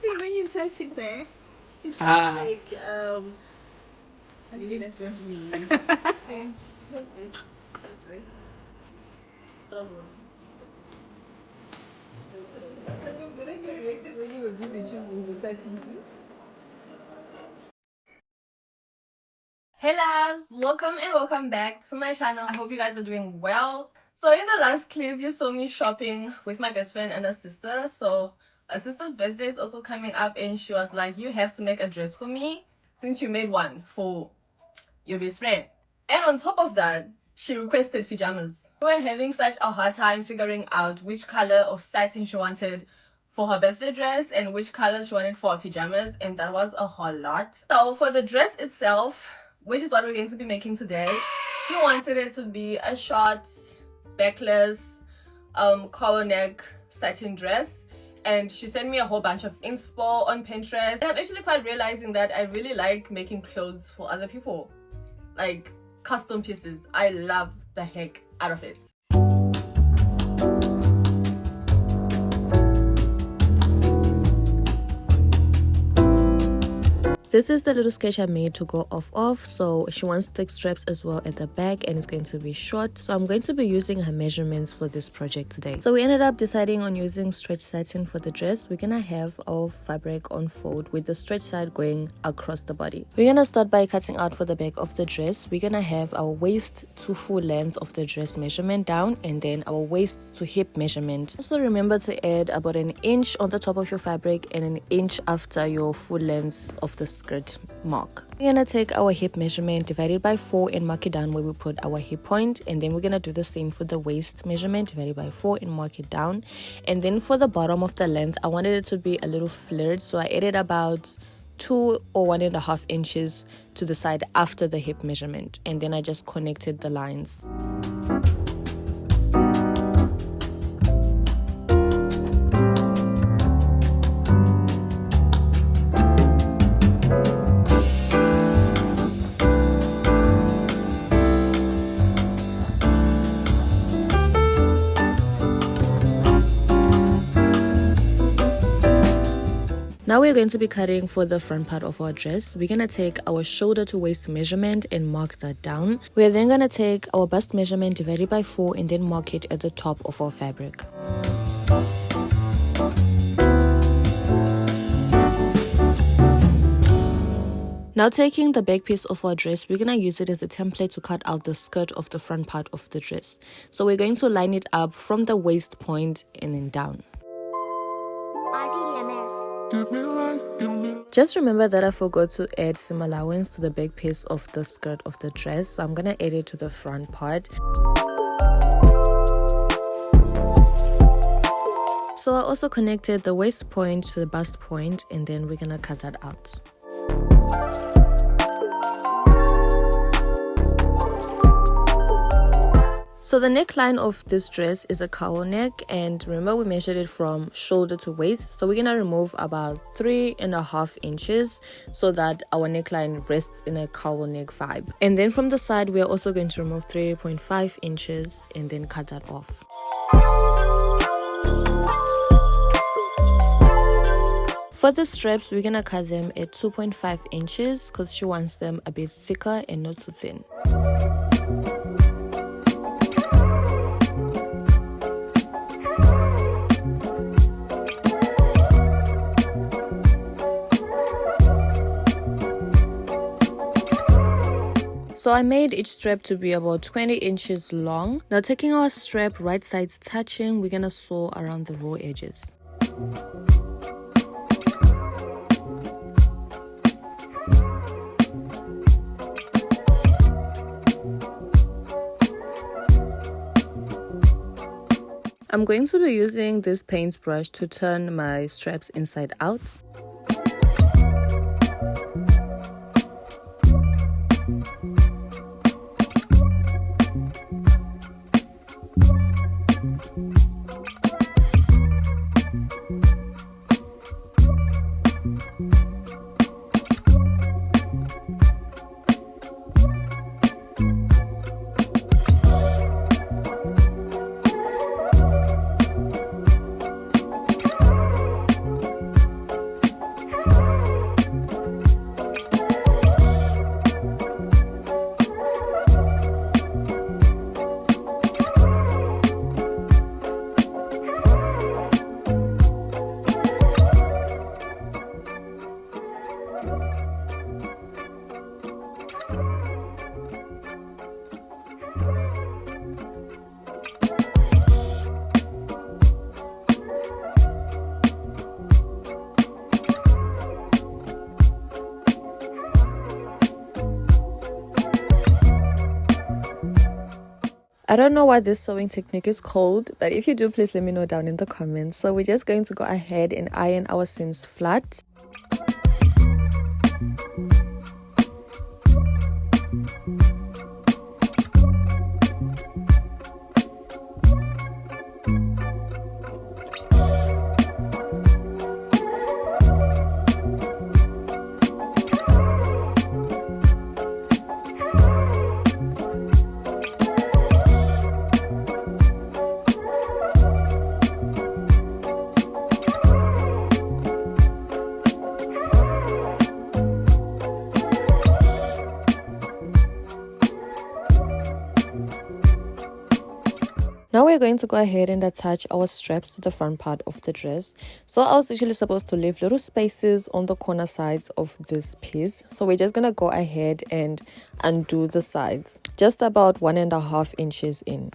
see when you touch it there. It's you need to me. Hey loves, welcome back to my channel. I hope you guys are doing well. So in the last clip you saw me shopping with my best friend and her sister. So her sister's birthday is also coming up and she was like, you have to make a dress for me since you made one for your best friend. And on top of that, she requested pajamas. We were having such a hard time figuring out which color of satin she wanted for her birthday dress and which color she wanted for her pajamas, and that was a whole lot. So for the dress itself, which is what we're going to be making today, she wanted it to be a short, backless, collar neck satin dress. And she sent me a whole bunch of inspo on Pinterest. And I'm actually quite realizing that I really like making clothes for other people. Like custom pieces. I love the heck out of it. This is the little sketch I made to go off. So she wants thick straps as well at the back and it's going to be short. So I'm going to be using her measurements for this project today. So we ended up deciding on using stretch satin for the dress. We're gonna have our fabric on fold with the stretch side going across the body. We're gonna start by cutting out for the back of the dress. We're gonna have our waist to full length of the dress measurement down and then our waist to hip measurement. Also remember to add about an inch on the top of your fabric and an inch after your full length of the skirt mark. We're gonna take our hip measurement, divide it by 4 and mark it down where we put our hip point, and then we're gonna do the same for the waist measurement, divide it by 4 and mark it down. And then for the bottom of the length, I wanted it to be a little flared, so I added about 2 or 1.5 inches to the side after the hip measurement, and then I just connected the lines. Now we're going to be cutting for the front part of our dress. We're going to take our shoulder to waist measurement and mark that down. We're then going to take our bust measurement, divide it by 4 and then mark it at the top of our fabric. Now taking the back piece of our dress, we're going to use it as a template to cut out the skirt of the front part of the dress. So we're going to line it up from the waist point and then down. Just remember that I forgot to add some allowance to the back piece of the skirt of the dress, so I'm gonna add it to the front part. So I also connected the waist point to the bust point and then we're gonna cut that out. So the neckline of this dress is a cowl neck, and remember we measured it from shoulder to waist, so we're gonna remove about 3.5 inches so that our neckline rests in a cowl neck vibe. And then from the side we are also going to remove 3.5 inches and then cut that off. For the straps, we're gonna cut them at 2.5 inches because she wants them a bit thicker and not too thin. So I made each strap to be about 20 inches long. Now taking our strap right sides touching, we're gonna sew around the raw edges. I'm going to be using this paintbrush to turn my straps inside out. I don't know what this sewing technique is called, but if you do, please let me know down in the comments. So we're just going to go ahead and iron our seams flat. Now we're going to go ahead and attach our straps to the front part of the dress. So I was actually supposed to leave little spaces on the corner sides of this piece. So we're just going to go ahead and undo the sides, just about 1.5 inches in.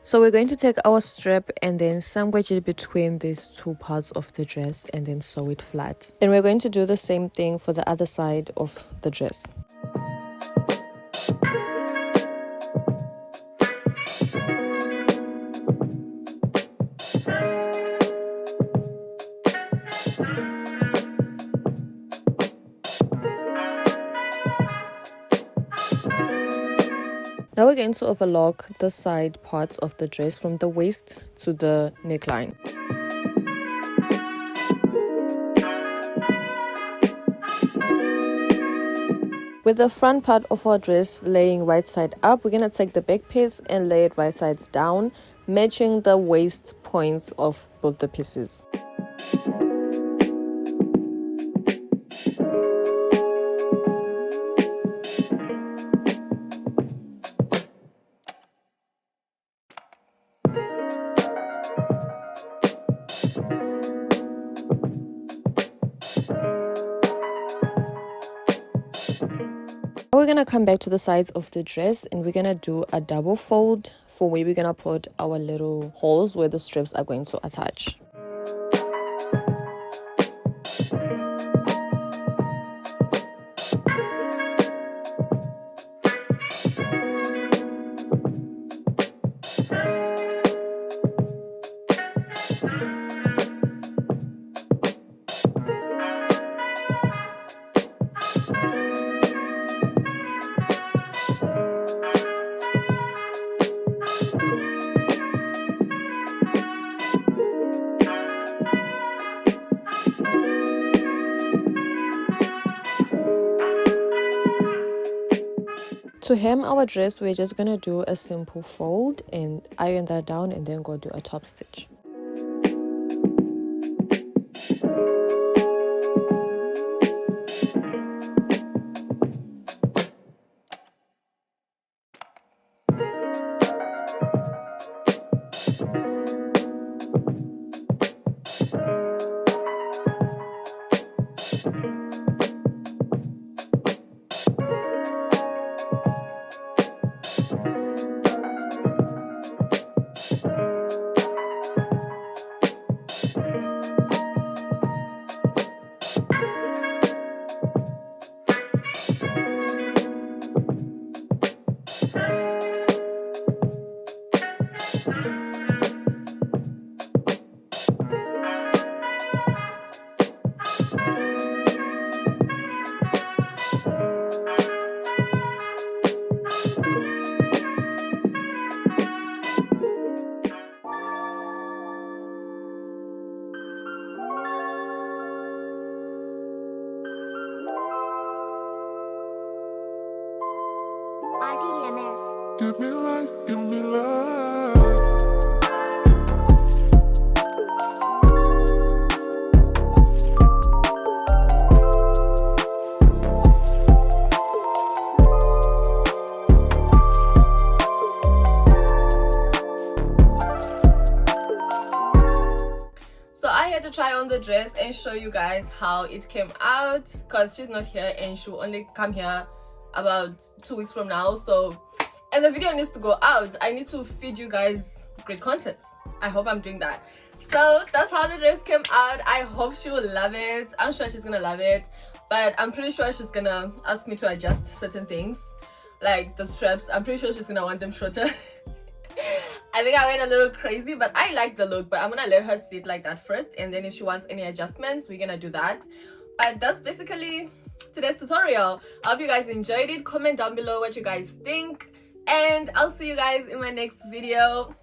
So we're going to take our strap and then sandwich it between these two parts of the dress and then sew it flat. And we're going to do the same thing for the other side of the dress. Now we're going to overlock the side parts of the dress from the waist to the neckline. With the front part of our dress laying right side up, we're going to take the back piece and lay it right sides down, matching the waist points of both the pieces. We're going to come back to the sides of the dress and we're going to do a double fold for where we're going to put our little holes where the strips are going to attach. To hem our dress, we're just going to do a simple fold and iron that down and then go do a top stitch. RDMS. Give me life, give me life. So I had to try on the dress and show you guys how it came out, because she's not here and she'll only come here about 2 weeks from now. So, and the video needs to go out. I need to feed you guys great content. I hope I'm doing that. So that's how the dress came out. I hope she will love it. I'm sure she's gonna love it, but I'm pretty sure she's gonna ask me to adjust certain things, like the straps. I'm pretty sure she's gonna want them shorter. I think I went a little crazy, but I like the look. But I'm gonna let her see it like that first, and then if she wants any adjustments, we're gonna do that. But that's basically today's tutorial. I hope you guys enjoyed it. Comment down below what you guys think, and I'll see you guys in my next video.